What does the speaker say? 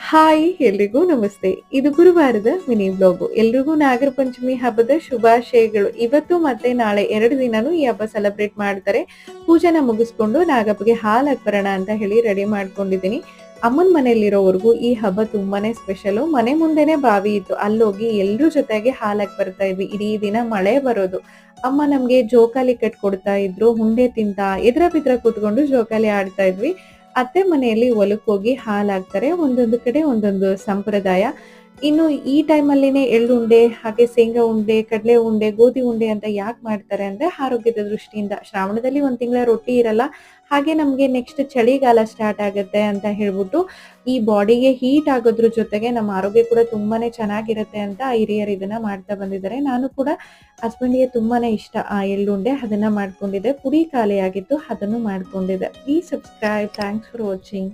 Hi ಎಲ್ರಿಗೂ ನಮಸ್ತೆ. ಇದು ಗುರುವಾರದ ಮಿನಿ ವ್ಲಾಗು. ಎಲ್ರಿಗೂ ನಾಗರ ಪಂಚಮಿ ಹಬ್ಬದ ಶುಭಾಶಯಗಳು. ಇವತ್ತು ಮತ್ತೆ ನಾಳೆ 2 ದಿನಾನು ಈ ಹಬ್ಬ ಸೆಲೆಬ್ರೇಟ್ ಮಾಡ್ತಾರೆ. ಪೂಜೆನ ಮುಗಿಸ್ಕೊಂಡು ನಾಗಪ್ಪಗೆ ಹಾಲು ಹಾಕ್ಬರೋಣ ಅಂತ ಹೇಳಿ ರೆಡಿ ಮಾಡ್ಕೊಂಡಿದ್ದೀನಿ. ಅಮ್ಮನ ಮನೆಯಲ್ಲಿರೋವರೆಗೂ ಈ ಹಬ್ಬ ತುಂಬಾನೇ ಸ್ಪೆಷಲು. ಮನೆ ಮುಂದೆನೆ ಬಾವಿ ಇತ್ತು. ಅಲ್ಲೋಗಿ ಎಲ್ರೂ ಜೊತೆಗೆ ಹಾಲು ಹಾಕಿ ಬರ್ತಾ ಇದ್ವಿ. ಇಡೀ ದಿನ ಮಳೆ ಬರೋದು. ಅಮ್ಮ ನಮ್ಗೆ ಜೋಕಾಲಿ ಕಟ್ಕೊಡ್ತಾ ಇದ್ರು. ಉಂಡೆ ತಿಂತಾ ಎದ್ರ ಬಿದ್ರ ಕೂತ್ಕೊಂಡು ಜೋಕಾಲಿ ಆಡ್ತಾ ಇದ್ವಿ. ಅತ್ತೆ ಮನೆಯಲ್ಲಿ ಹೊಲಕ್ಕೆ ಹೋಗಿ ಹಾಲು ಹಾಕ್ತಾರೆ. ಒಂದೊಂದು ಕಡೆ ಒಂದೊಂದು ಸಂಪ್ರದಾಯ. ಇನ್ನು ಈ ಟೈಮಲ್ಲಿನೇ ಎಳ್ಳುಂಡೆ, ಹಾಗೆ ಶೇಂಗಾ ಉಂಡೆ, ಕಡಲೆ ಉಂಡೆ, ಗೋಧಿ ಉಂಡೆ ಅಂತ ಯಾಕೆ ಮಾಡ್ತಾರೆ ಅಂದ್ರೆ ಆರೋಗ್ಯದ ದೃಷ್ಟಿಯಿಂದ. ಶ್ರಾವಣದಲ್ಲಿ 1 ತಿಂಗಳ ರೊಟ್ಟಿ ಇರಲ್ಲ. ಹಾಗೆ ನಮ್ಗೆ ನೆಕ್ಸ್ಟ್ ಚಳಿಗಾಲ ಸ್ಟಾರ್ಟ್ ಆಗುತ್ತೆ ಅಂತ ಹೇಳ್ಬಿಟ್ಟು ಈ ಬಾಡಿಗೆ ಹೀಟ್ ಆಗೋದ್ರ ಜೊತೆಗೆ ನಮ್ಮ ಆರೋಗ್ಯ ಕೂಡ ತುಂಬಾನೇ ಚೆನ್ನಾಗಿರುತ್ತೆ ಅಂತ ಹಿರಿಯರು ಇದನ್ನ ಮಾಡ್ತಾ ಬಂದಿದ್ದಾರೆ. ನಾನು ಕೂಡ ಹಸ್ಬೆಂಡ್ಗೆ ತುಂಬಾನೇ ಇಷ್ಟ ಆ ಎಳ್ಳುಂಡೆ. ಅದನ್ನ ಮಾಡ್ಕೊಂಡಿದ್ದೆ. ಪುಡಿ ಖಾಲಿ ಆಗಿತ್ತು, ಅದನ್ನು ಮಾಡ್ಕೊಂಡಿದ್ದೆ. Please subscribe. Thanks for watching.